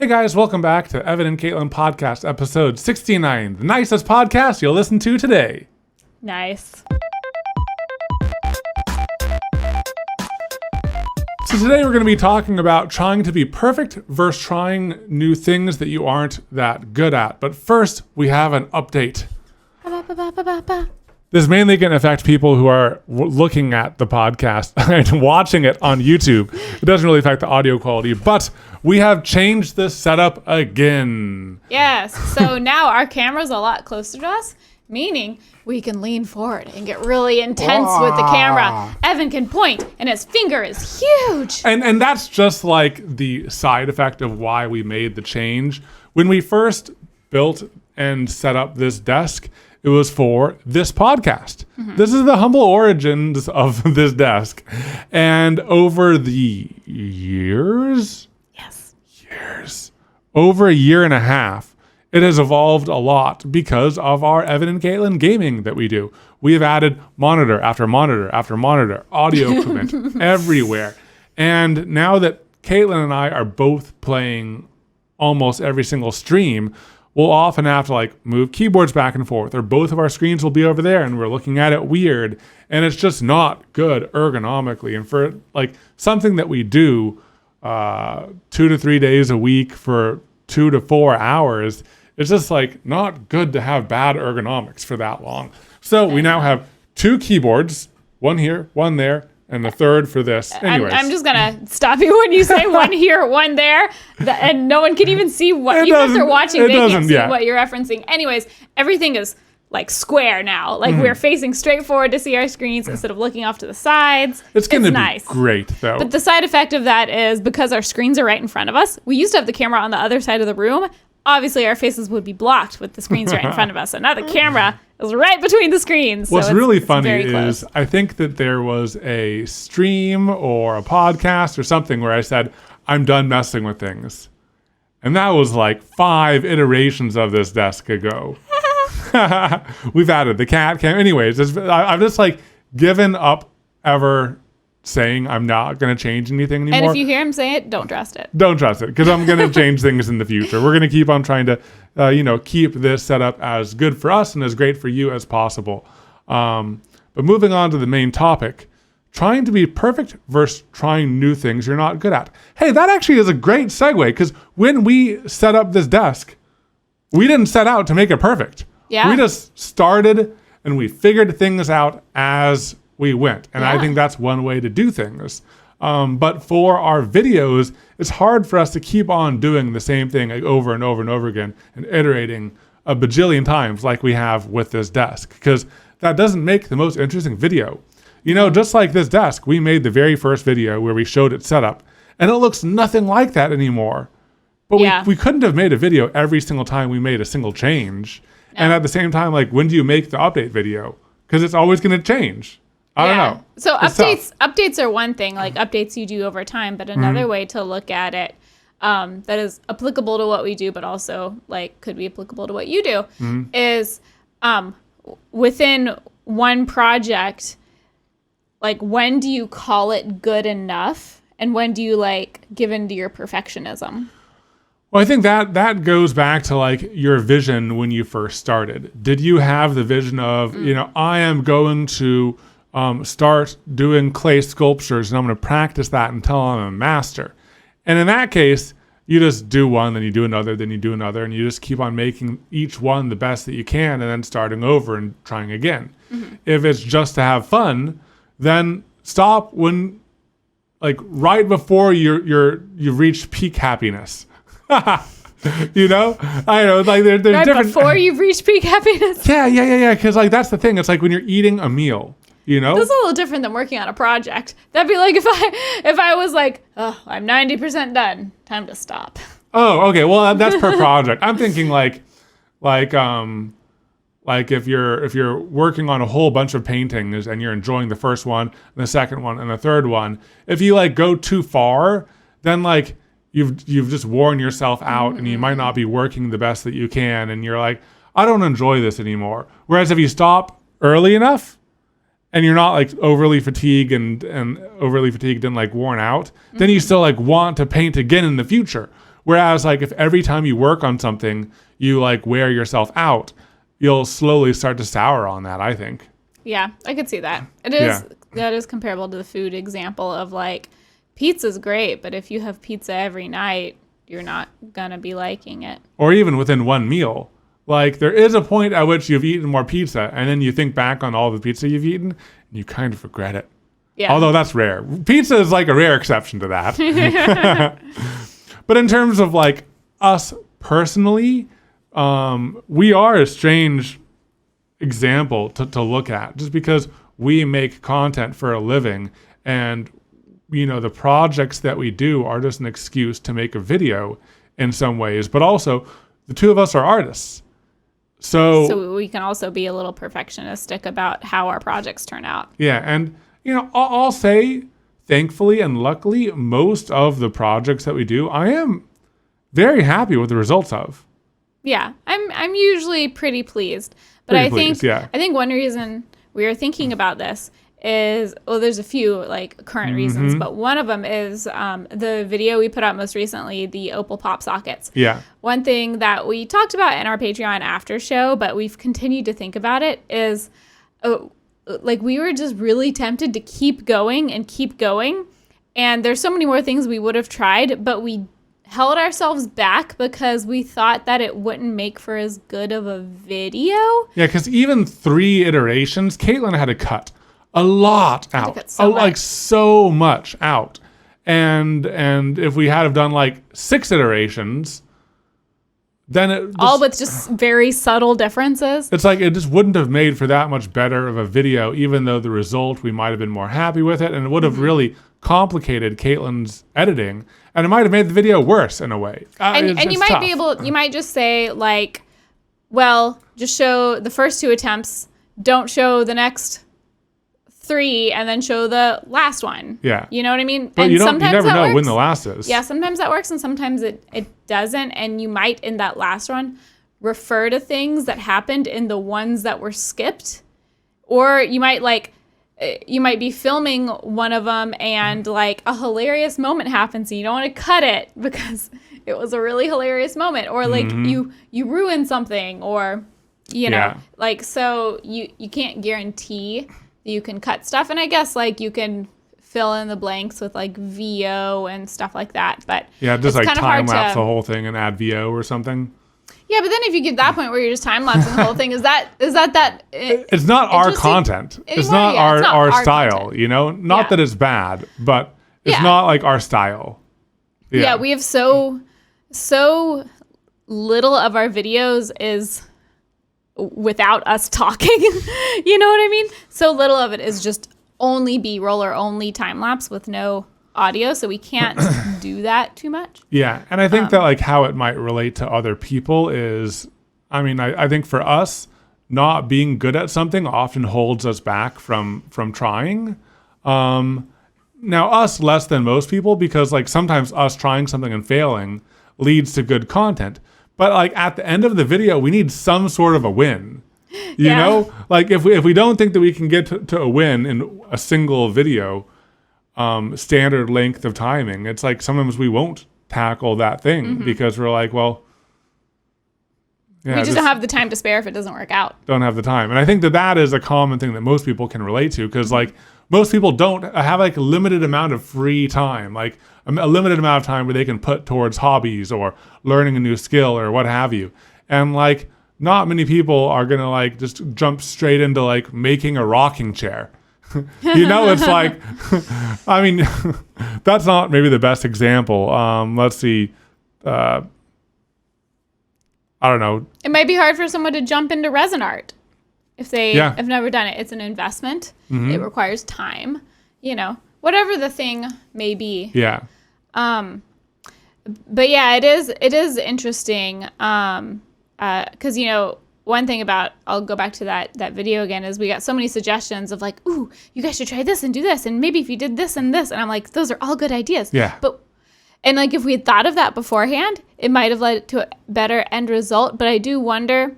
Hey guys, welcome back to Evan and Katelyn podcast episode 69, the nicest podcast you'll listen to today. Nice. So today we're going to be talking about trying to be perfect versus trying new things that you aren't that good at. But first, we have an update. This is mainly going to affect people who are looking at the podcast and watching it on YouTube. It doesn't really affect the audio quality, but we have changed the setup again. Yes, so now our camera's a lot closer to us, meaning we can lean forward and get really intense with the camera. Evan can point, and his finger is huge. And that's just like the side effect of why we made the change. When we first built and set up this desk, it was for this podcast. Mm-hmm. This is the humble origins of this desk. And over the years, over a year and a half, it has evolved a lot because of our Evan and Katelyn gaming that we do. We have added monitor after monitor after monitor, audio equipment everywhere. And now that Katelyn and I are both playing almost every single stream, we'll often have to move keyboards back and forth, or both of our screens will be over there and we're looking at it weird. And it's just not good ergonomically. And for something that we do 2 to 3 days a week for 2 to 4 hours, it's just not good to have bad ergonomics for that long. So we now have 2 keyboards, one here, one there, and the third for this. Anyways. I'm just gonna stop you when you say one here, one there, and no one can even see what, even if they're watching, they can't see what you're referencing. Anyways, everything is square now. We're facing straight forward to see our screens instead of looking off to the sides. It's gonna be nice. Great though. But the side effect of that is because our screens are right in front of us, we used to have the camera on the other side of the room. Obviously our faces would be blocked with the screens right in front of us. So now the camera is right between the screens. What's really funny is I think that there was a stream or a podcast or something where I said, I'm done messing with things. And that was 5 iterations of this desk ago. We've added the cat cam. Anyways, I've just given up ever saying I'm not going to change anything anymore. And if you hear him say it, don't trust it. Don't trust it, because I'm going to change things in the future. We're going to keep on trying to, keep this setup as good for us and as great for you as possible. But moving on to the main topic, trying to be perfect versus trying new things you're not good at. Hey, that actually is a great segue, because when we set up this desk, we didn't set out to make it perfect. Yeah. We just started and we figured things out as we went. And I think that's one way to do things. But for our videos, it's hard for us to keep on doing the same thing over and over and over again and iterating a bajillion times like we have with this desk, because that doesn't make the most interesting video. Just like this desk, we made the very first video where we showed it set up, and it looks nothing like that anymore. But we couldn't have made a video every single time we made a single change. No. And at the same time, when do you make the update video? Because it's always going to change. I don't know. So updates are one thing, updates you do over time, but another way to look at it that is applicable to what we do, but also could be applicable to what you do, is within one project, when do you call it good enough, and when do you give in to your perfectionism? Well, I think that goes back to your vision when you first started. Did you have the vision of, I am going to start doing clay sculptures and I'm going to practice that until I'm a master? And in that case, you just do one, then you do another, then you do another, and you just keep on making each one the best that you can and then starting over and trying again. Mm-hmm. If it's just to have fun, then stop when right before you've reached peak happiness. I know, there's right different. Before you've reached peak happiness. Yeah. Because that's the thing. It's when you're eating a meal. That's a little different than working on a project. That'd be if I was I'm 90% done, time to stop. Oh, okay. Well, that's per project. I'm thinking if you're working on a whole bunch of paintings and you're enjoying the first one and the second one and the third one, if you go too far, then you've just worn yourself out and you might not be working the best that you can, and you're I don't enjoy this anymore. Whereas if you stop early enough and you're not overly fatigued and worn out, then you still want to paint again in the future. Whereas like if every time you work on something, you like wear yourself out, you'll slowly start to sour on that, I think. Yeah, I could see that. It is that is comparable to the food example of like pizza's great, but if you have pizza every night, you're not gonna be liking it. Or even within one meal. Like there is a point at which you've eaten more pizza and then you think back on all the pizza you've eaten and you kind of regret it. Yeah. Although that's rare. Pizza is like a rare exception to that. But in terms of like us personally, we are a strange example to look at just because we make content for a living and the projects that we do are just an excuse to make a video in some ways, but also the two of us are artists. So we can also be a little perfectionistic about how our projects turn out. Yeah, and I'll say thankfully and luckily most of the projects that we do, I am very happy with the results of. Yeah, I'm usually pretty pleased. But I think one reason we are thinking about this is, there's a few like current reasons, but one of them is the video we put out most recently, the Opal Pop Sockets. Yeah. One thing that we talked about in our Patreon after show, but we've continued to think about it is like we were just really tempted to keep going. And there's so many more things we would have tried, but we held ourselves back because we thought that it wouldn't make for as good of a video. Yeah, because even 3 iterations, Katelyn had to cut a lot out. So much out. And if we had have done like 6 iterations, then it just, all with just very subtle differences. It's like it just wouldn't have made for that much better of a video, even though the result we might have been more happy with it, and it would have really complicated Katelyn's editing, and it might have made the video worse in a way. And you might you might just say like, well, just show the first 2 attempts, don't show the next 3, and then show the last one. Yeah. You know what I mean? But and you never know when the last is. Yeah, sometimes that works and sometimes it doesn't. And you might, in that last one, refer to things that happened in the ones that were skipped. Or you might be filming one of them and like a hilarious moment happens and you don't want to cut it because it was a really hilarious moment. Or like you ruin something, or like, so you can't guarantee you can cut stuff, and I guess like you can fill in the blanks with like VO and stuff like that, but just like time lapse the whole thing and add VO or something. Yeah, but then if you get to that point where you're just time lapsing the whole thing, is that it's not our content. It's not our style, content. Not that it's bad, but it's not like our style. Yeah, we have so little of our videos is without us talking. You know what I mean? So little of it is just only B-roll or only time lapse with no audio, so we can't do that too much. Yeah, and I think that like how it might relate to other people is, I think for us, not being good at something often holds us back from trying. Now us less than most people, because like sometimes us trying something and failing leads to good content. But like at the end of the video, we need some sort of a win. You know? Like if we don't think that we can get to a win in a single video, standard length of timing, it's like sometimes we won't tackle that thing because we're like, well, we just don't have the time to spare if it doesn't work out. Don't have the time. And I think that is a common thing that most people can relate to, because like most people don't have like a limited amount of free time, like a limited amount of time where they can put towards hobbies or learning a new skill or what have you. And like not many people are going to like just jump straight into like making a rocking chair. It's like, that's not maybe the best example. Let's see. I don't know. It might be hard for someone to jump into resin art if they have never done it. It's an investment. It requires time, whatever the thing may be. Yeah. But yeah, it is interesting. Cause one thing about, I'll go back to that video again, is we got so many suggestions of like, ooh, you guys should try this and do this. And maybe if you did this and this, and I'm like, those are all good ideas. Yeah. And like, if we had thought of that beforehand, it might have led to a better end result. But I do wonder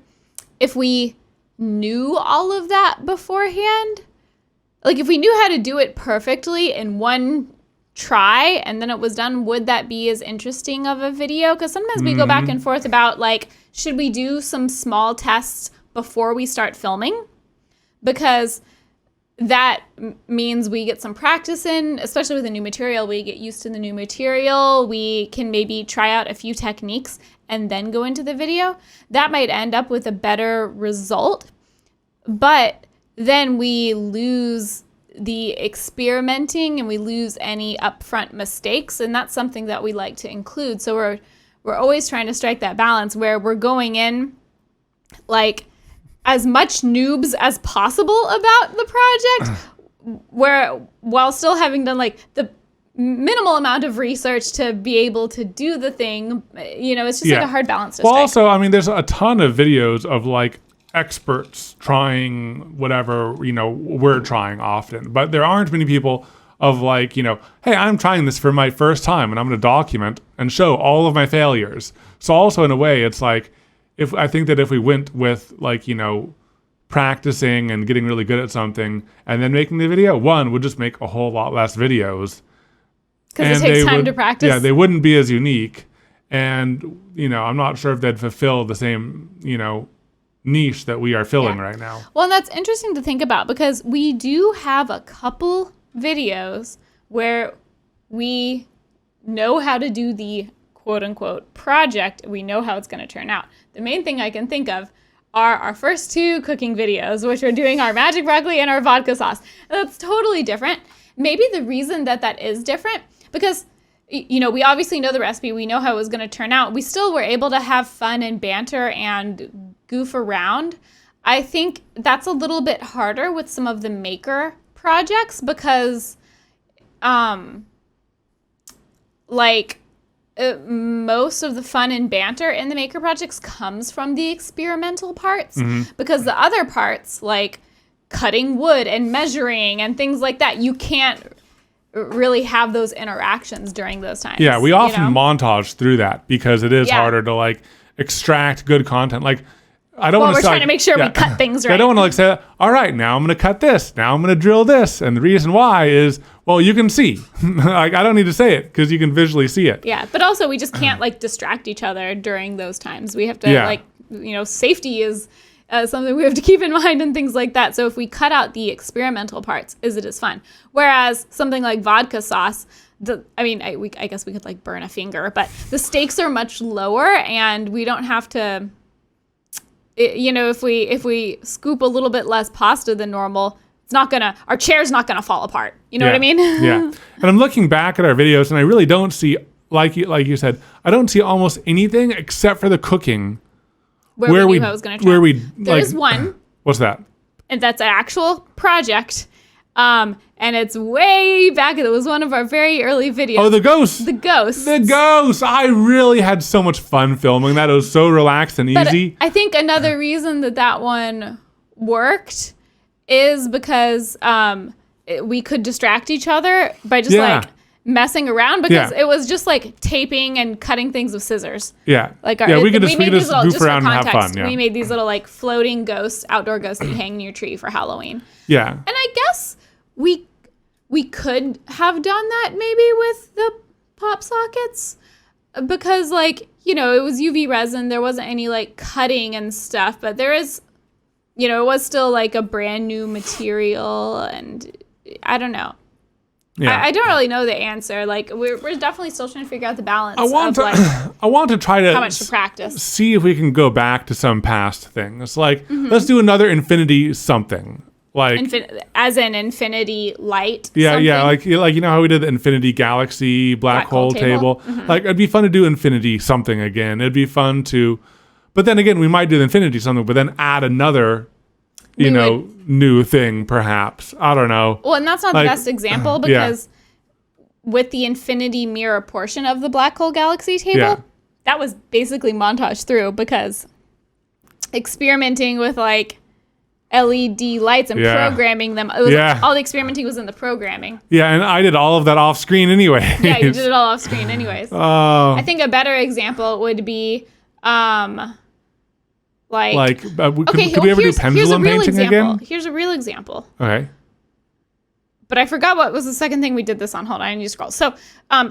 if we knew all of that beforehand, like if we knew how to do it perfectly in one try and then it was done, would that be as interesting of a video? Because sometimes we go back and forth about like, should we do some small tests before we start filming? Because that means we get some practice in, especially with a new material. We get used to the new material. We can maybe try out a few techniques and then go into the video. That might end up with a better result, but then we lose the experimenting and we lose any upfront mistakes, and that's something that we like to include. So we're always trying to strike that balance where we're going in like as much noobs as possible about the project, where while still having done like the minimal amount of research to be able to do the thing. It's just like a hard balance to strike. Also, I mean, there's a ton of videos of like experts trying whatever, we're trying often, but there aren't many people of like, hey, I'm trying this for my first time and I'm going to document and show all of my failures. So also in a way, it's like, I think that if we went with like, practicing and getting really good at something and then making the video, one would just make a whole lot less videos. Because it takes time to practice. Yeah, they wouldn't be as unique. And, I'm not sure if they'd fulfill the same, niche that we are filling right now. Well, and that's interesting to think about because we do have a couple videos where we know how to do the quote unquote project. We know how it's going to turn out. The main thing I can think of are our first two cooking videos, which are doing our magic broccoli and our vodka sauce. And that's totally different. Maybe the reason that is different, because we obviously know the recipe, we know how it was going to turn out. We still were able to have fun and banter and goof around. I think that's a little bit harder with some of the maker projects because, most of the fun and banter in the maker projects comes from the experimental parts, because the other parts, like cutting wood and measuring and things like that, you can't really have those interactions during those times. Yeah, we often montage through that because it is harder to like extract good content. Like, I don't want to we're trying to make sure we cut things right. I don't want to like say, all right, now I'm going to cut this. Now I'm going to drill this. And the reason why is, well, you can see. Like, I don't need to say it because you can visually see it. Yeah, but also we just can't like distract each other during those times. We have to safety is something we have to keep in mind and things like that. So if we cut out the experimental parts, it is fun. Whereas something like vodka sauce, I guess we could like burn a finger, but the stakes are much lower and we don't have to, if we scoop a little bit less pasta than normal, our chair's not gonna fall apart. You know what I mean? Yeah. And I'm looking back at our videos and I really don't see, like you said, I don't see almost anything except for the cooking. Where we knew I was going to try. There's one. What's that? And that's an actual project. And it's way back. It was one of our very early videos. Oh, the ghost. The ghost. The ghost. I really had so much fun filming that. It was so relaxed and easy. I think another reason that one worked is because we could distract each other by just like messing around, because it was just like taping and cutting things with scissors. Yeah. We could just goof around and have fun. Yeah. We made these little like floating ghosts, outdoor ghosts that you hang in your tree for Halloween. Yeah. And I guess we could have done that maybe with the pop sockets, because like, it was UV resin. There wasn't any like cutting and stuff, but there is, it was still like a brand new material, and I don't know. Yeah. I don't really know the answer. Like, we're definitely still trying to figure out the balance. I want to try to how much to practice. See if we can go back to some past things. Like, let's do another infinity something. Like, as in infinity light. Yeah, something. yeah. Like how we did the infinity galaxy black hole table. Mm-hmm. Like, it'd be fun to do infinity something again. It'd be fun to, but then again, we might do the infinity something, but then add another, new thing, perhaps. I don't know. Well, and that's not the best example, because with the infinity mirror portion of the black hole galaxy table, that was basically montage through, because experimenting with like LED lights and programming them, it was all the experimenting was in the programming. Yeah, and I did all of that off screen anyway. Yeah, you did it all off screen anyways. Oh. I think a better example would be could we ever do pendulum painting again? Here's a real example. Okay. But I forgot what was the second thing we did this on. Hold on, I need to scroll. So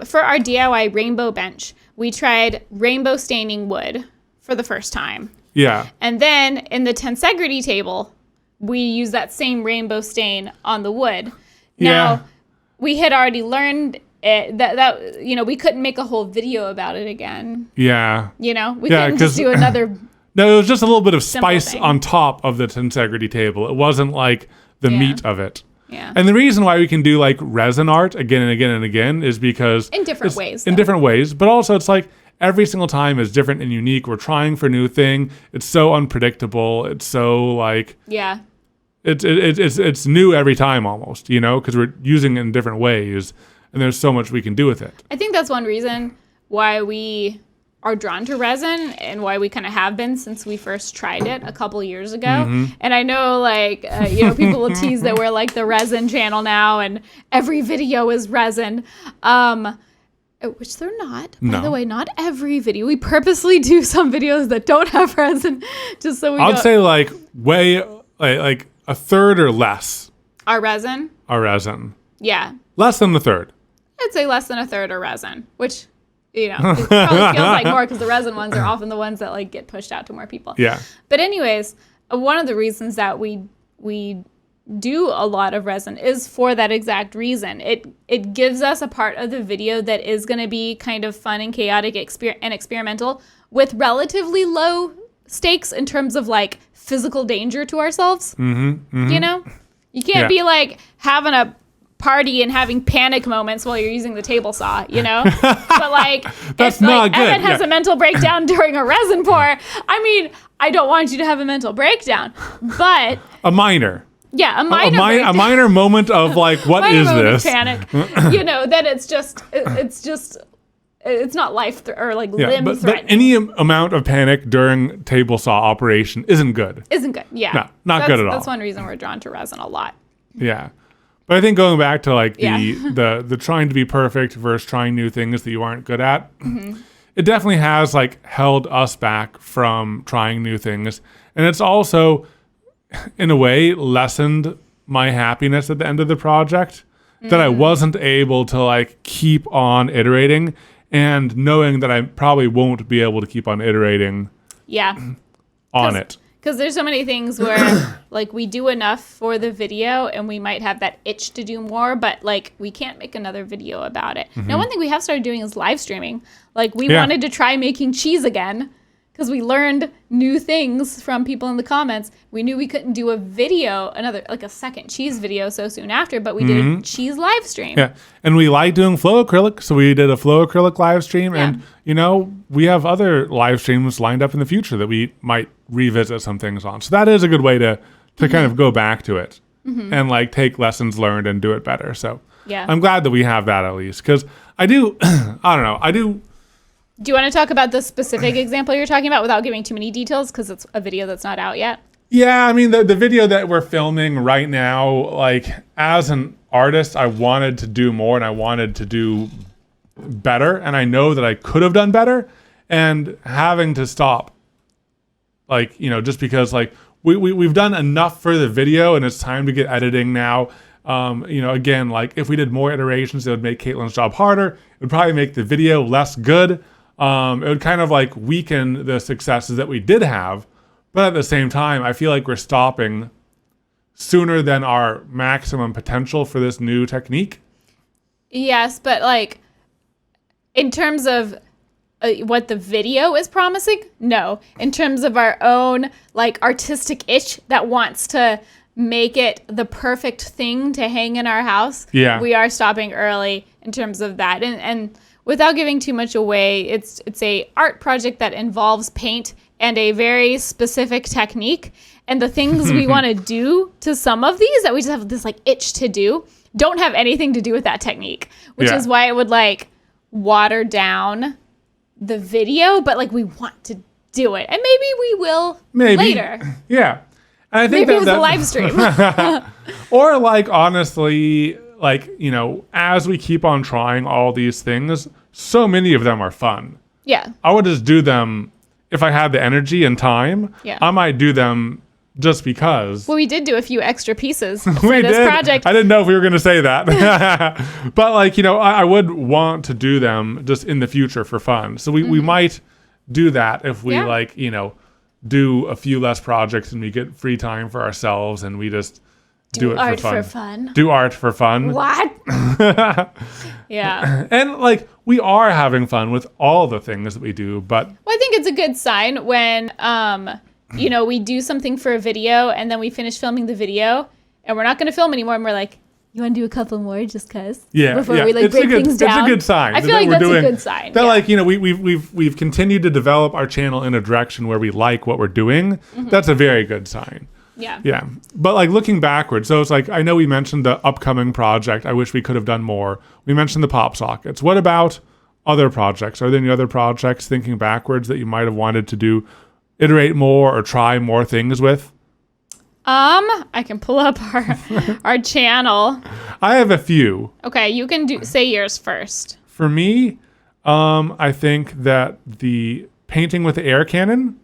for our DIY rainbow bench, we tried rainbow staining wood for the first time. Yeah. And then in the tensegrity table, we used that same rainbow stain on the wood. Now, we had already learned that we couldn't make a whole video about it again. Yeah. We couldn't just do another. No, it was just a little bit of spice thing on top of the tensegrity table. It wasn't like the meat of it. Yeah. And the reason why we can do like resin art again and again and again is because in different ways. In different ways, but also it's like every single time is different and unique. We're trying for new thing. It's so unpredictable. It's so like It's new every time almost, because we're using it in different ways, and there's so much we can do with it. I think that's one reason why we are drawn to resin and why we kind of have been since we first tried it a couple years ago. Mm-hmm. And I know people will tease that we're like the resin channel now and every video is resin. Which they're not. By the way, not every video. We purposely do some videos that don't have resin just so we I'd say like a third or less. Our resin? Our resin. Yeah. Less than the third. I'd say less than a third are resin, which, it probably feels like more because the resin ones are often the ones that like get pushed out to more people. Yeah. But anyways, one of the reasons that we do a lot of resin is for that exact reason. It gives us a part of the video that is going to be kind of fun and chaotic and experimental with relatively low stakes in terms of like physical danger to ourselves. Mm-hmm, mm-hmm. You can't be like having a party and having panic moments while you're using the table saw, But like, that's if not good. Evan has a mental breakdown during a resin pour, I don't want you to have a mental breakdown, but a minor. Yeah, a minor moment of like, what is this? Panic. That it's not life limb threatening. But any amount of panic during table saw operation isn't good. Yeah. No, not good at all. That's one reason we're drawn to resin a lot. Yeah. But I think going back to like the trying to be perfect versus trying new things that you aren't good at, it definitely has like held us back from trying new things. And it's also, in a way, lessened my happiness at the end of the project that I wasn't able to like keep on iterating and knowing that I probably won't be able to keep on iterating on it. Because there's so many things where like we do enough for the video and we might have that itch to do more, but like we can't make another video about it. Now, one thing we have started doing is live streaming. Like we wanted to try making cheese again because we learned new things from people in the comments. We knew we couldn't do a video, a second cheese video so soon after, but we did a cheese live stream. Yeah, and we like doing flow acrylic, so we did a flow acrylic live stream, and we have other live streams lined up in the future that we might revisit some things on. So that is a good way to kind of go back to it and like take lessons learned and do it better. So I'm glad that we have that at least, because I do, Do you want to talk about the specific example you're talking about without giving too many details because it's a video that's not out yet? Yeah, I mean, the video that we're filming right now, like as an artist, I wanted to do more and I wanted to do better. And I know that I could have done better, and having to stop, like, just because like we've done enough for the video and it's time to get editing now. Again, like if we did more iterations, it would make Katelyn's job harder. It would probably make the video less good. It would kind of like weaken the successes that we did have. But at the same time, I feel like we're stopping sooner than our maximum potential for this new technique. Yes, but like in terms of what the video is promising, no. In terms of our own like artistic itch that wants to make it the perfect thing to hang in our house, we are stopping early in terms of that. And without giving too much away, it's a art project that involves paint and a very specific technique. And the things we want to do to some of these that we just have this like itch to do don't have anything to do with that technique, which is why it would like water down the video, but like we want to do it. And maybe we will later. Yeah. And I think maybe it was a live stream. Or like, honestly, like, as we keep on trying all these things, so many of them are fun. Yeah. I would just do them if I had the energy and time. Yeah. I might do them just because. Well, we did do a few extra pieces for We this did. project. I didn't know if we were going to say that. But like, I would want to do them just in the future for fun. So we might do that if we like, do a few less projects and we get free time for ourselves and we just do it art for fun. for fun. Do art for fun. What? Yeah. And like, we are having fun with all the things that we do, but Well, I think it's a good sign when, we do something for a video and then we finish filming the video and we're not going to film anymore. And we're like, you want to do a couple more just cause? Before we it's break things down. It's a good sign. I feel like that's a good sign. That like, we've continued to develop our channel in a direction where we like what we're doing. Mm-hmm. That's a very good sign. Yeah. Yeah. But like looking backwards, so it's like, I know we mentioned the upcoming project. I wish we could have done more. We mentioned the pop sockets. What about other projects? Are there any other projects thinking backwards that you might have wanted to iterate more or try more things with? I can pull up our channel. I have a few. Okay, you can say yours first. For me, I think that the painting with the air cannon,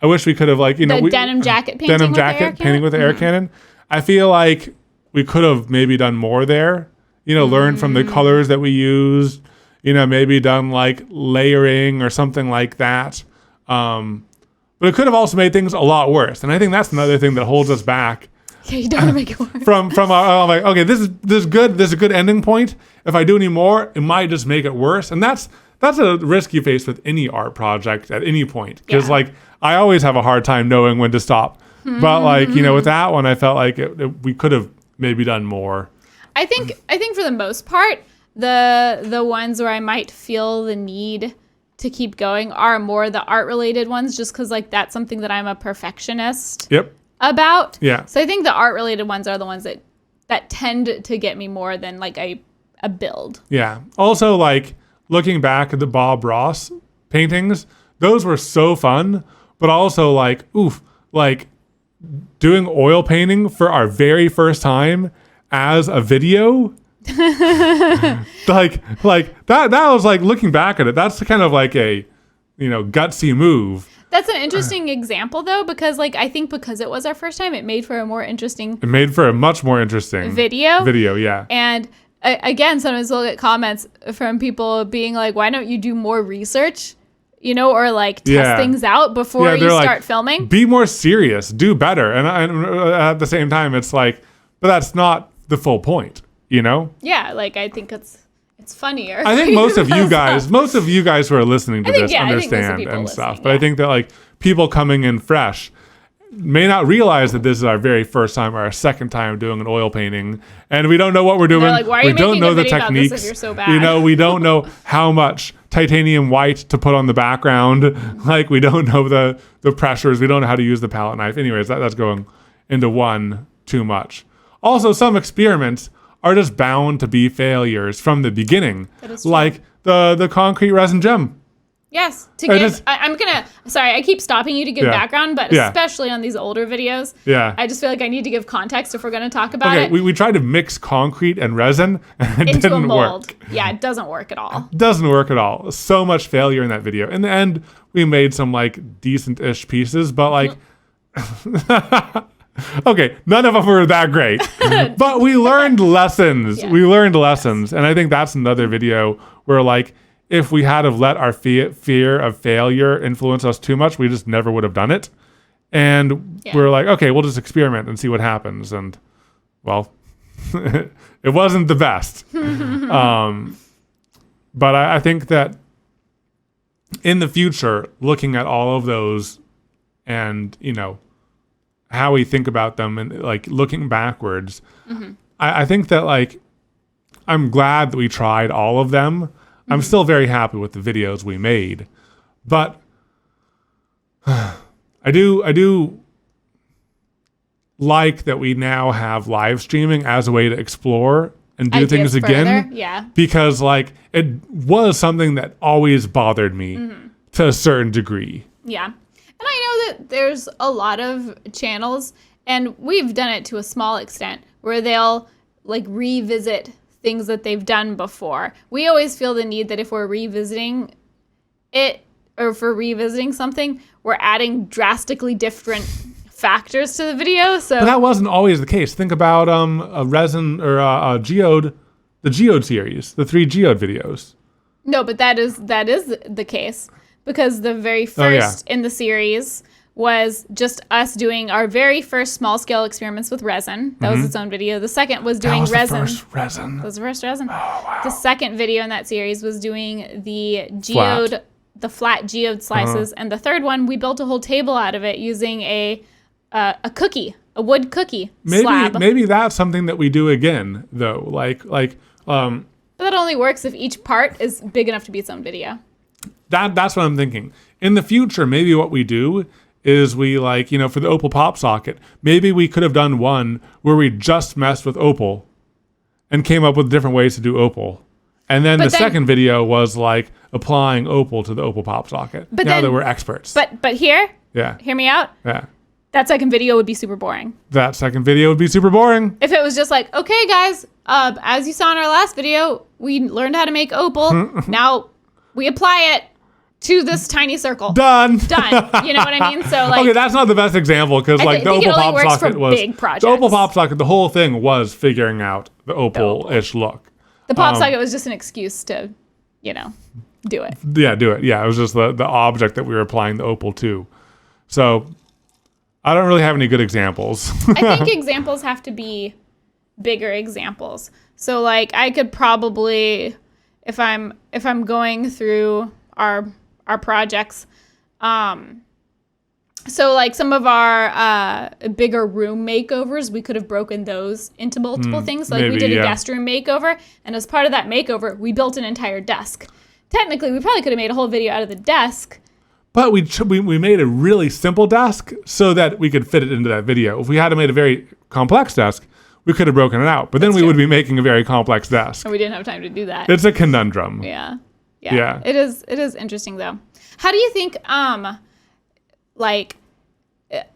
I wish we could have denim jacket painting with the air cannon? painting with the air cannon. I feel like we could have maybe done more there. Learn from the colors that we used. Maybe done like layering or something like that. But it could have also made things a lot worse. And I think that's another thing that holds us back. Yeah, you don't want to make it worse. From I'm like, okay, this is good. This is a good ending point. If I do any more, it might just make it worse. And that's a risk you face with any art project at any point. Because I always have a hard time knowing when to stop. But with that one, I felt like we could have maybe done more. I think for the most part, the ones where I might feel the need to keep going are more the art related ones, just because that's something that I'm a perfectionist about. Yeah. So I think the art related ones are the ones that tend to get me more than a build. Yeah. Also, looking back at the Bob Ross paintings, those were so fun, but also doing oil painting for our very first time as a video. that was looking back at it, that's kind of a gutsy move. That's an interesting example though, because I think because it was our first time, it made for a much more interesting video. Yeah. And again, sometimes we'll get comments from people being like, why don't you do more research, or test things out before you start filming? Be more serious, do better. And at the same time, it's but that's not the full point. Yeah, I think it's funnier. I think most of you guys who are listening to this understand and stuff. But I think that people coming in fresh may not realize that this is our very first time or our second time doing an oil painting, and we don't know what we're doing. Why are you don't making know a the video about techniques. this if you're so bad? We don't know how much titanium white to put on the background. We don't know the pressures. We don't know how to use the palette knife. Anyways, that's going into one too much. Also, some experiments are just bound to be failures from the beginning. That is true. Like the concrete resin gem. Yes. Sorry, I keep stopping you to give background, but especially on these older videos, I just feel like I need to give context if we're going to talk about it. We tried to mix concrete and resin, and it didn't work. Yeah, it doesn't work at all. It doesn't work at all. So much failure in that video. In the end, we made some decent-ish pieces, but okay, none of them were that great, but we learned lessons. Yeah. We learned lessons. And I think that's another video where if we had have let our fear of failure influence us too much, we just never would have done it. And we're okay, we'll just experiment and see what happens. And well, it wasn't the best. But I think that in the future, looking at all of those and, how we think about them and looking backwards, I think that I'm glad that we tried all of them. I'm still very happy with the videos we made, but I do like that we now have live streaming as a way to explore and do things again. Yeah. Because it was something that always bothered me to a certain degree. Yeah. And I know that there's a lot of channels, and we've done it to a small extent, where they'll revisit things that they've done before. We always feel the need that if we're revisiting it, or if we're revisiting something, we're adding drastically different factors to the video. So But that wasn't always the case. Think about a Resin or a Geode, the Geode series, the 3 Geode videos. no, but that is the case because the very first in the series was just us doing our very first small scale experiments with resin. That was its own video. The second was doing resin. The first resin. That was the first resin. Oh, wow. The second video in that series was doing the geode, the flat geode slices, and the third one we built a whole table out of it using a cookie, a wood cookie slab. Maybe that's something that we do again though. But that only works if each part is big enough to be its own video. That's what I'm thinking. In the future, maybe what we do is we for the Opal pop socket, maybe we could have done one where we just messed with Opal and came up with different ways to do Opal. And then second video was applying Opal to the Opal pop socket. But now that we're experts. But hear me out. Yeah. That second video would be super boring. That second video would be super boring. If it was just okay, guys, as you saw in our last video, we learned how to make Opal. Now we apply it to this tiny circle. Done. You know what I mean? So okay, that's not the best example because the Opal pop socket was big projects. The Opal pop socket. The whole thing was figuring out the Opal-ish look. The pop socket was just an excuse to, do it. Yeah, do it. Yeah, it was just the object that we were applying the Opal to. So I don't really have any good examples. I think examples have to be bigger examples. So I could probably, if I'm going through our projects, so some of our bigger room makeovers, we could have broken those into multiple things. So we did a guest room makeover, and as part of that makeover, we built an entire desk. Technically, we probably could have made a whole video out of the desk. But we made a really simple desk so that we could fit it into that video. If we had made a very complex desk, we could have broken it out. But then we would be making a very complex desk. And we didn't have time to do that. It's a conundrum. Yeah. It is interesting though. How do you think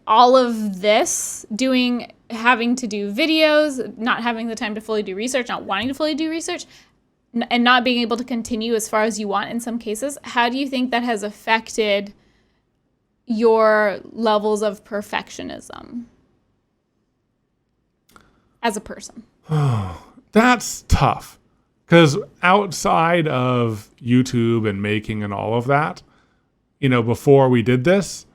all of this having to do videos, not having the time to fully do research, not wanting to fully do research, and not being able to continue as far as you want in some cases, how do you think that has affected your levels of perfectionism as a person? That's tough. Because outside of YouTube and making and all of that, before we did this,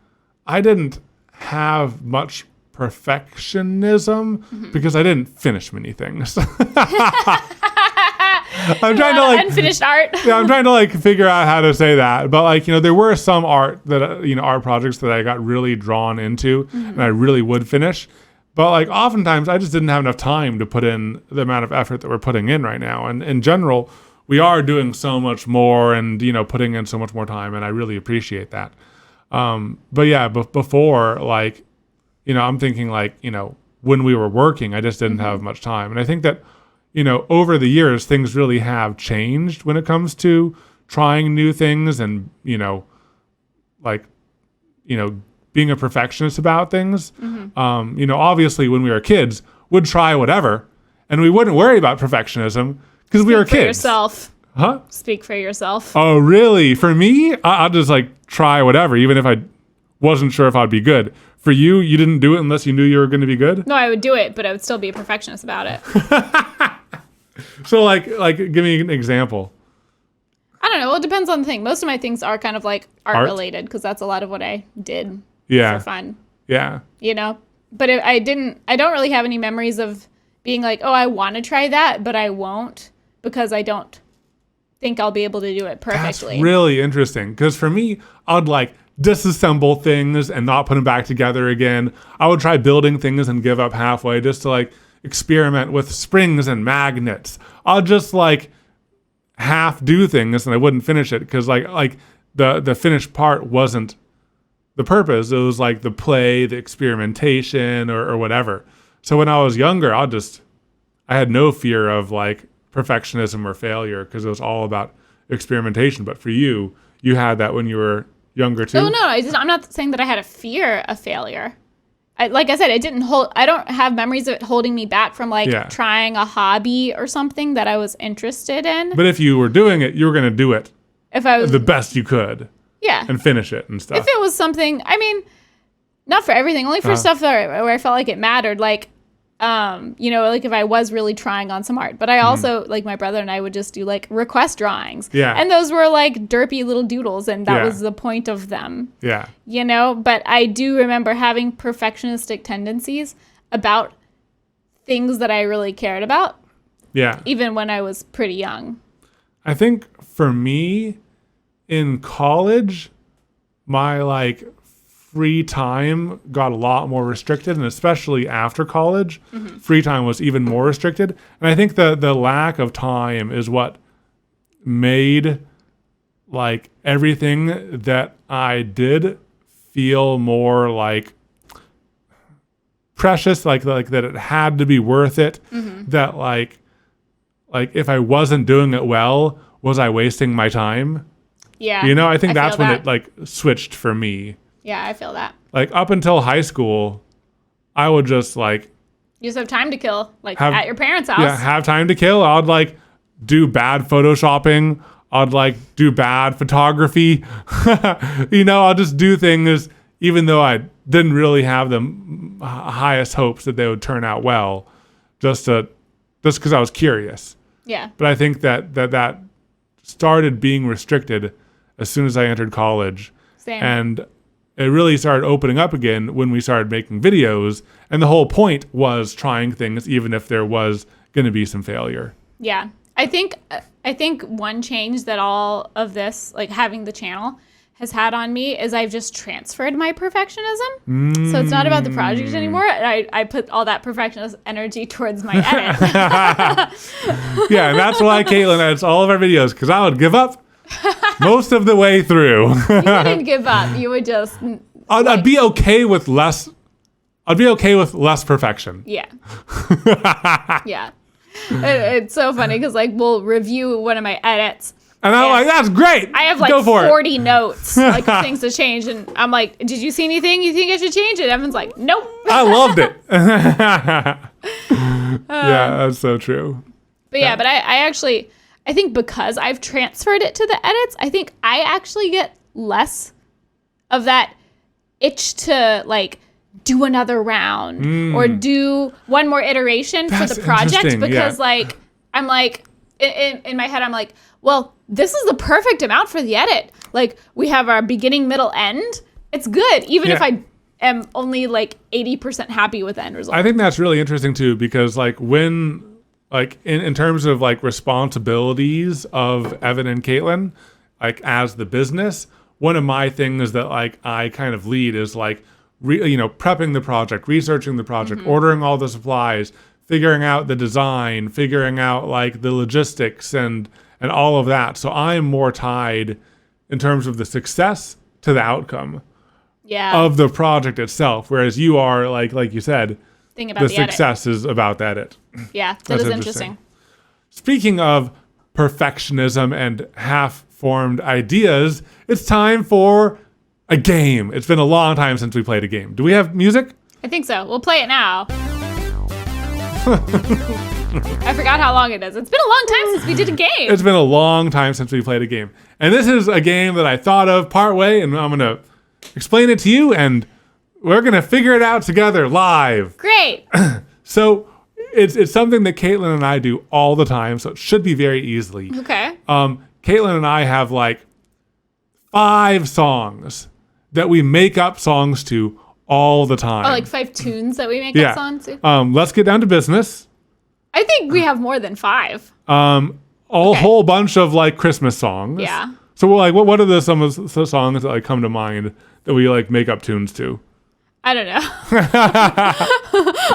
I didn't have much perfectionism because I didn't finish many things. I'm trying to unfinished art. Yeah, I'm trying to figure out how to say that. But there were some art that art projects that I got really drawn into and I really would finish. But oftentimes I just didn't have enough time to put in the amount of effort that we're putting in right now. And in general, we are doing so much more and putting in so much more time, and I really appreciate that. But yeah, before I'm thinking when we were working, I just didn't have much time. And I think that over the years, things really have changed when it comes to trying new things and, being a perfectionist about things. Obviously when we were kids, would try whatever and we wouldn't worry about perfectionism because we were kids. Speak for yourself. Huh? Speak for yourself. Oh, really? For me, I'll just try whatever, even if I wasn't sure if I'd be good. For you, you didn't do it unless you knew you were going to be good? No, I would do it, but I would still be a perfectionist about it. So give me an example. I don't know. Well, it depends on the thing. Most of my things are kind of art related because that's a lot of what I did for fun. Yeah. But I don't really have any memories of being I want to try that, but I won't because I don't think I'll be able to do it perfectly. That's really interesting because for me, I'd disassemble things and not put them back together again. I would try building things and give up halfway just to experiment with springs and magnets. I'll just half do things and I wouldn't finish it because the finished part wasn't the purpose. It was the play, the experimentation or whatever. So when I was younger, I had no fear of perfectionism or failure because it was all about experimentation. But for you had that when you were younger too? No, I'm not saying that I had a fear of failure. Like I said, I don't have memories of it holding me back from trying a hobby or something that I was interested in. But if you were doing it, you were going to do it if I was the best you could. Yeah. And finish it and stuff. If it was something, Not for everything, only for stuff where I felt like it mattered. Like, like if I was really trying on some art. But I also, like my brother and I would just do like request drawings. Yeah. And those were like derpy little doodles, and that was the point of them. Yeah. But I do remember having perfectionistic tendencies about things that I really cared about. Yeah. Even when I was pretty young. I think for me in college, my like free time got a lot more restricted, and especially after college, free time was even more restricted. And I think the lack of time is what made like everything that I did feel more like precious, like that it had to be worth it. That like if I wasn't doing it well, was I wasting my time? Yeah. I think that's when it like switched for me. Yeah, I feel that. Like up until high school, I would just like You just have time to kill, like at your parents' house. Yeah, have time to kill. I'd like do bad photoshopping. I'd like do bad photography. I'll just do things even though I didn't really have the highest hopes that they would turn out well, just because I was curious. Yeah. But I think that started being restricted as soon as I entered college. Same. And it really started opening up again when we started making videos. And the whole point was trying things, even if there was going to be some failure. Yeah. I think one change that all of this, like having the channel, has had on me is I've just transferred my perfectionism. So it's not about the project anymore. I put all that perfectionist energy towards my edit. Yeah, and that's why Katelyn edits all of our videos, because I would give up most of the way through. You wouldn't give up. You would just... I'd be okay with less... I'd be okay with less perfection. Yeah. Yeah. It's so funny because like we'll review one of my edits. And I'm like, that's great. I have like 40 notes, like things to change. And I'm like, did you see anything you think I should change? And Evan's like, nope. I loved it. Yeah, that's so true. But yeah, but I think because I've transferred it to the edits, I think I actually get less of that itch to like do another round or do one more iteration for the project because like I'm like in my head I'm like, well, this is the perfect amount for the edit. Like we have our beginning, middle, end. It's good even if I am only like 80% happy with the end result. I think that's really interesting too, because like when like in terms of like responsibilities of Evan and Katelyn, like as the business, one of my things that like I kind of lead is like prepping the project, researching the project, ordering all the supplies, figuring out the design, figuring out like the logistics and all of that. So I'm more tied in terms of the success to the outcome of the project itself. Whereas you are like you said, the success is about the edit. Yeah, that is interesting. Speaking of perfectionism and half-formed ideas, it's time for a game. It's been a long time since we played a game. Do we have music? I think so. We'll play it now. I forgot how long it is. It's been a long time since we did a game. It's been a long time since we played a game. And this is a game that I thought of partway, and I'm going to explain it to you, and we're going to figure it out together live. Great. So it's something that Katelyn and I do all the time, so it should be very easily. Okay. Katelyn and I have like 5 songs that we make up songs to all the time. Oh, like 5 tunes that we make up songs to? Let's get down to business. I think we have more than 5. Whole bunch of like Christmas songs. Yeah. So like, what are some of the songs that like come to mind that we like make up tunes to? I don't know. All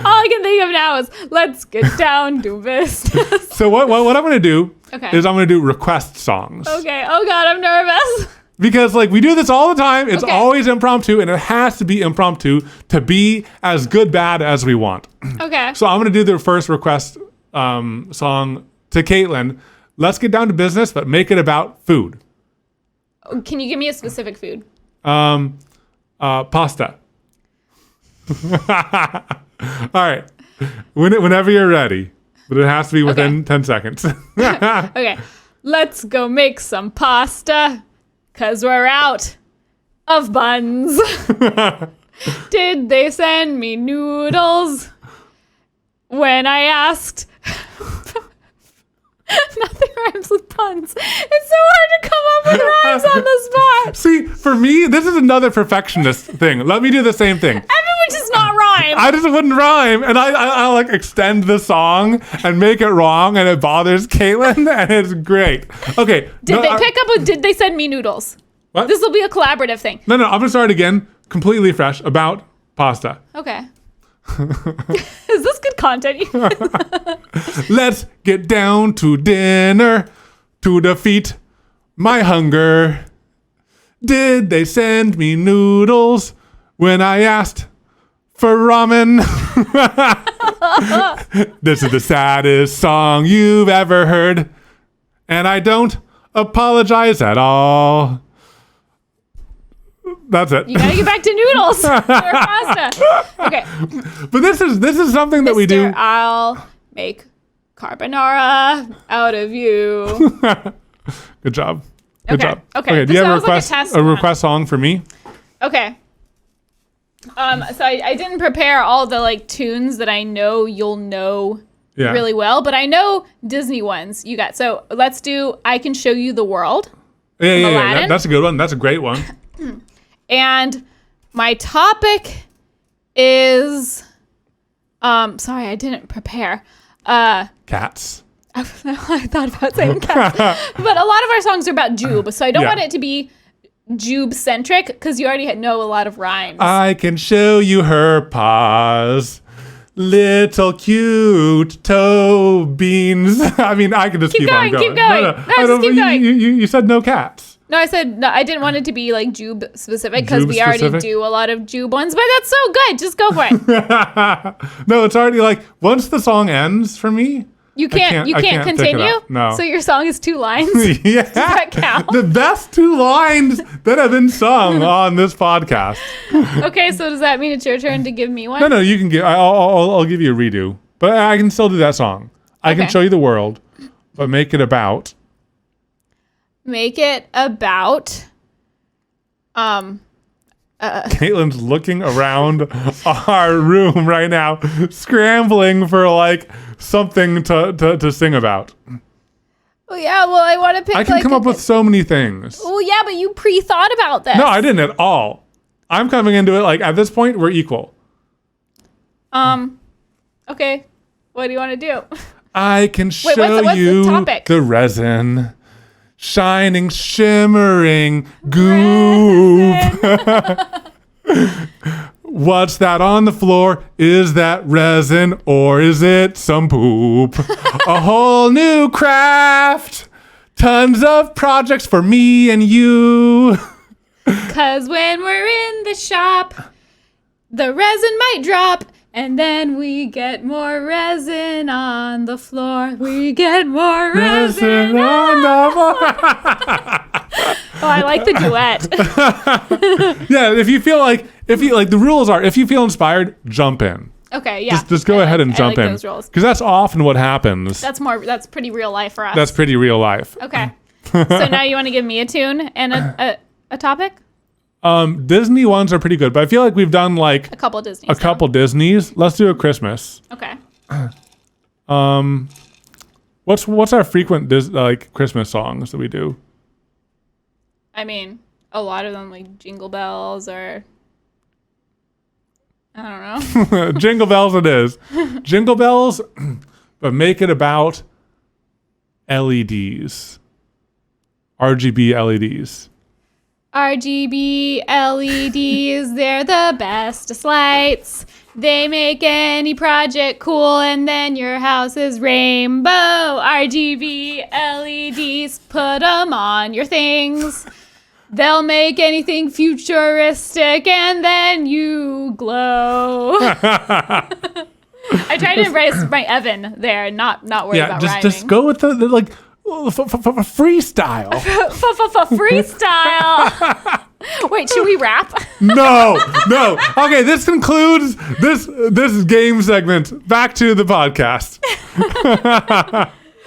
I can think of now is let's get down to business. So what I'm going to do is I'm going to do request songs. Okay. Oh God, I'm nervous. Because like we do this all the time. It's always impromptu, and it has to be impromptu to be as good bad as we want. Okay. So I'm going to do the first request song to Katelyn. Let's get down to business, but make it about food. Can you give me a specific food? Pasta. All right. Whenever you're ready, but it has to be within 10 seconds. Okay. Let's go make some pasta. 'Cause we're out of buns. Did they send me noodles when I asked? Nothing rhymes with puns. It's so hard to come up with rhymes on the spot. See, for me, this is another perfectionist thing. Let me do the same thing. Everyone just not rhyme. I just wouldn't rhyme, and I like extend the song and make it wrong, and it bothers Katelyn, and it's great. Okay. Did they pick up with, did they send me noodles? What? This will be a collaborative thing. No, I'm gonna start again, completely fresh, about pasta. Okay. Is this good content? Let's get down to dinner to defeat my hunger. Did they send me noodles when I asked for ramen? This is the saddest song you've ever heard, and I don't apologize at all. That's it. You gotta get back to noodles or pasta. Okay. But this is something that we do. I'll make carbonara out of you. Good job. Good job. Okay. Do you have a request song for me? Okay. So I didn't prepare all the like tunes that I know you'll know really well, but I know Disney ones you got. So let's do I Can Show You the World. Yeah. That's a good one. That's a great one. And my topic is sorry, I didn't prepare. Cats. I thought about saying cats. But a lot of our songs are about Jube, so I don't want it to be Jube centric because you already know a lot of rhymes. I can show you her paws. Little cute toe beans. I mean, I can just keep on going. Keep going. No, just keep going. You said no cats. No, I said no. I didn't want it to be like Jube specific because we already do a lot of Jube ones. But that's so good. Just go for it. No, it's already like once the song ends for me. You can't continue. No. So your song is 2 lines. Yeah. Does that count? The best 2 lines that have been sung on this podcast. Okay, so does that mean it's your turn to give me one? No, you can give. I'll give you a redo, but I can still do that song. I can show you the world, but make it about. Make it about. Katelyn's looking around our room right now, scrambling for like something to sing about. Well, yeah. Well, I want to pick. I can come up with so many things. Well, yeah, but you pre-thought about this. No, I didn't at all. I'm coming into it like at this point we're equal. Okay. What do you want to do? I can show what's you the topic? The resin. Shining, shimmering goop. What's that on the floor? Is that resin or is it some poop? A whole new craft. Tons of projects for me and you. 'Cause when we're in the shop, the resin might drop. And then we get more resin on the floor. We get more resin on the floor. Oh, I like the duet. Yeah, if you the rules are, if you feel inspired, jump in. Okay, yeah. Just go ahead and jump in. Because that's often what happens. That's pretty real life for us. That's pretty real life. Okay. So now you want to give me a tune and a topic? Disney ones are pretty good, but I feel like we've done like a couple Disneys. Disneys. Let's do a Christmas. Okay. What's our frequent Christmas songs that we do? I mean, a lot of them like Jingle Bells or I don't know. Jingle Bells it is. Jingle Bells, but make it about LEDs. RGB LEDs. RGB LEDs, they're the bestest lights. They make any project cool, and then your house is rainbow. RGB LEDs, put them on your things. They'll make anything futuristic, and then you glow. I tried to embrace my Evan there, not worry about rhyming. Just go with the like freestyle. Freestyle. Wait, should we rap? No. Okay, this concludes this game segment. Back to the podcast.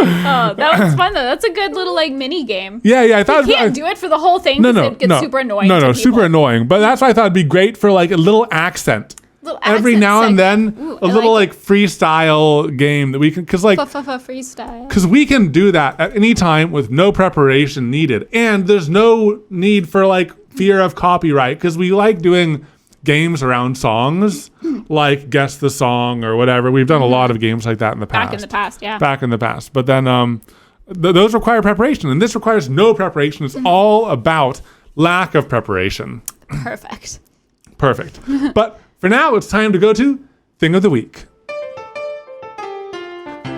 Oh, that was fun though. That's a good little like mini game. Yeah, I thought You can't do it for the whole thing because it gets super annoying. No, super annoying. But that's why I thought it'd be great for like a little accent. Every now and then, a little like freestyle game that we can, because like freestyle. Because we can do that at any time with no preparation needed, and there's no need for like fear of copyright because we like doing games around songs, like guess the song or whatever. We've done a lot of games like that in the past. Back in the past, yeah. Back in the past, but then those require preparation, and this requires no preparation. It's all about lack of preparation. Perfect. But for now, it's time to go to Thing of the Week.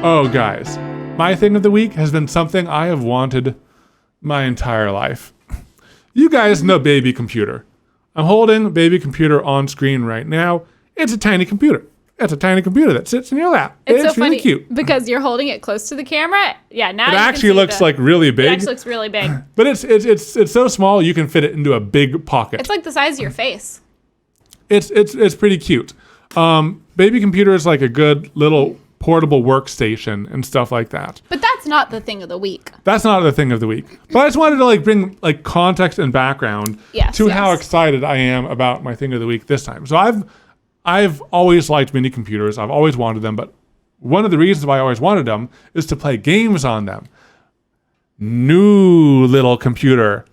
Oh, guys, my Thing of the Week has been something I have wanted my entire life. You guys know Baby Computer. I'm holding Baby Computer on screen right now. It's a tiny computer. It's a tiny computer that sits in your lap. It's so really funny cute. because you're holding it close to the camera. Yeah, now It actually looks like really big. It actually looks really big. But it's so small you can fit it into a big pocket. It's like the size of your face. It's pretty cute. Baby Computer is like a good little portable workstation and stuff like that. But that's not the Thing of the Week. That's not the Thing of the Week. But I just wanted to like bring like context and background to how excited I am about my Thing of the Week this time. So I've always liked mini computers. I've always wanted them, but one of the reasons why I always wanted them is to play games on them. New little computer.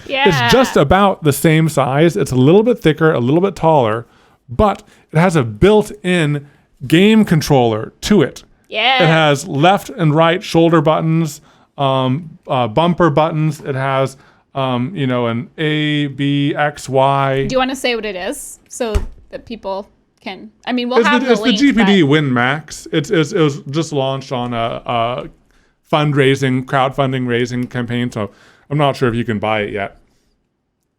Yeah. It's just about the same size. It's a little bit thicker, a little bit taller, but it has a built-in game controller to it. Yeah. It has left and right shoulder buttons, bumper buttons. It has, an A, B, X, Y. Do you want to say what it is so that people can? I mean, we'll have the link. It's the GPD Win Max. It was just launched on a crowdfunding raising campaign. So I'm not sure if you can buy it yet,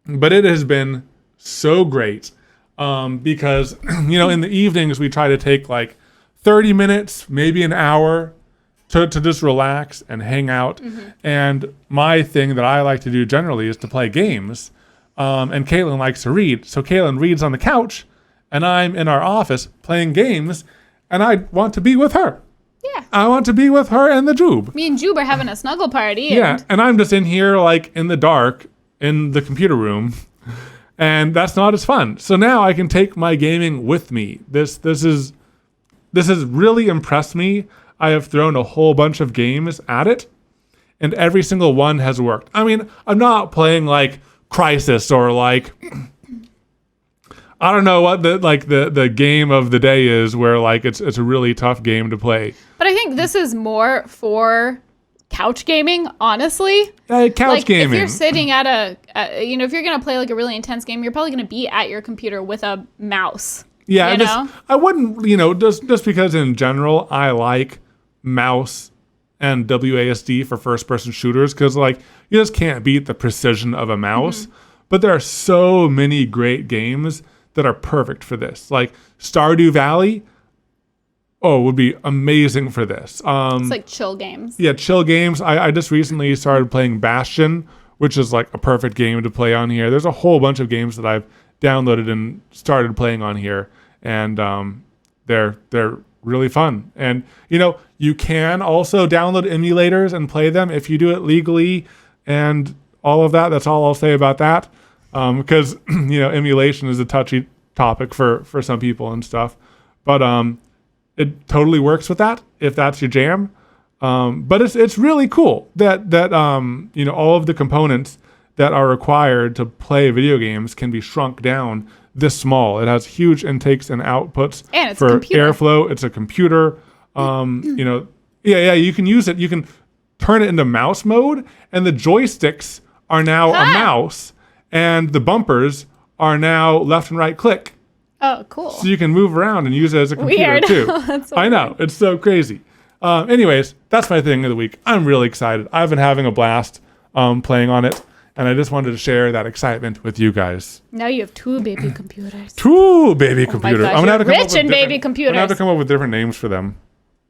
but it has been so great because, in the evenings we try to take like 30 minutes, maybe an hour to just relax and hang out. Mm-hmm. And my thing that I like to do generally is to play games. And Katelyn likes to read. So Katelyn reads on the couch and I'm in our office playing games and I want to be with her. Yeah. I want to be with her and the Joob. Me and Joob are having a snuggle party. Yeah, and I'm just in here like in the dark in the computer room, and that's not as fun. So now I can take my gaming with me. This has really impressed me. I have thrown a whole bunch of games at it, and every single one has worked. I mean, I'm not playing like Crisis or like I don't know what the game of the day is where like it's a really tough game to play. But I think this is more for couch gaming, honestly. Couch gaming. If you're sitting at if you're gonna play like a really intense game, you're probably gonna be at your computer with a mouse. Yeah, I wouldn't, just because in general I like mouse and WASD for first-person shooters because like you just can't beat the precision of a mouse. Mm-hmm. But there are so many great games that are perfect for this. Like Stardew Valley, would be amazing for this. It's like chill games. Yeah, chill games. I just recently started playing Bastion, which is like a perfect game to play on here. There's a whole bunch of games that I've downloaded and started playing on here, and they're really fun. And you can also download emulators and play them if you do it legally and all of that. That's all I'll say about that. Because emulation is a touchy topic for some people and stuff, but it totally works with that if that's your jam. But it's really cool that all of the components that are required to play video games can be shrunk down this small. It has huge intakes and outputs and it's for airflow. It's a computer. You can use it. You can turn it into mouse mode, and the joysticks are now a mouse. And the bumpers are now left and right click. Oh, cool. So you can move around and use it as a computer Weird. too. That's so I know. It's so crazy. Anyways, that's my Thing of the Week. I'm really excited. I've been having a blast playing on it. And I just wanted to share that excitement with you guys. Now you have two baby computers. Two baby computers. My gosh, I'm gonna have to come rich in baby computers. I'm going to have to come up with different names for them.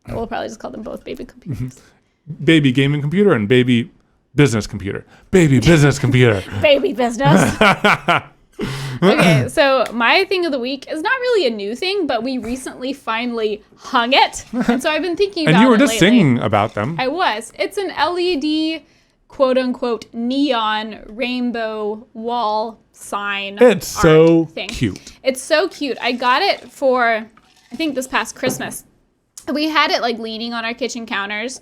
We'll probably just call them both baby computers. Baby gaming computer and baby business computer. Baby business computer. Baby business. Okay, so my thing of the week is not really a new thing, but we recently finally hung it. And so I've been thinking about it And you were just lately. singing about them. I was. It's an LED, quote unquote, neon rainbow wall sign. It's art so thing. cute. It's so cute. I got it for, I think, this past Christmas. We had it like leaning on our kitchen counters.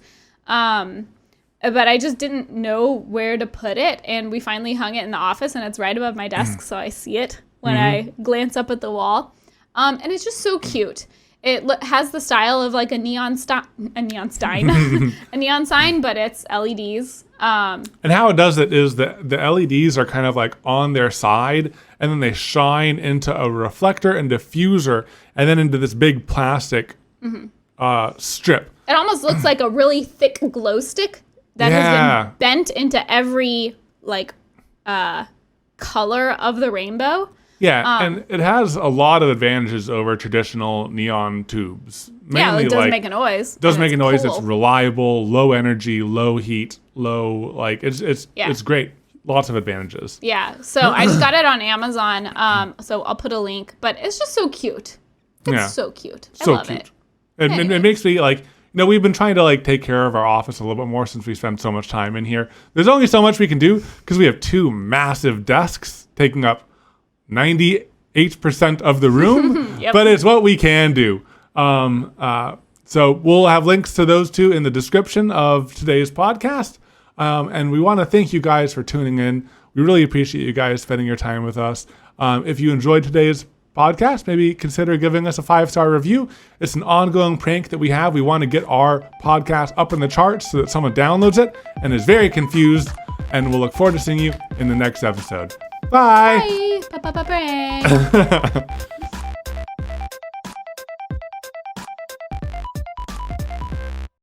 But I just didn't know where to put it, and we finally hung it in the office, and it's right above my desk, so I see it when I glance up at the wall. And it's just so cute. It has the style of like a neon sign, a neon sign, but it's LEDs. And how it does it is that the LEDs are kind of like on their side, and then they shine into a reflector and diffuser, and then into this big plastic strip. It almost looks like a really thick glow stick that has been bent into every like color of the rainbow. Yeah, and it has a lot of advantages over traditional neon tubes. Mainly, it doesn't make a noise. Doesn't make a noise. Cool. It's reliable, low energy, low heat, it's great. Lots of advantages. Yeah, so I just got it on Amazon. So I'll put a link, but it's just so cute. It's so cute. I love it. It makes me like, we've been trying to like take care of our office a little bit more since we spend so much time in here. There's only so much we can do because we have two massive desks taking up 98% of the room, but it's what we can do. So we'll have links to those two in the description of today's podcast. And we want to thank you guys for tuning in. We really appreciate you guys spending your time with us. If you enjoyed today's podcast, maybe consider giving us a 5-star review. It's an ongoing prank that we have. We want to get our podcast up in the charts so that someone downloads it and is very confused. And we'll look forward to seeing you in the next episode. Bye. Bye. Bye.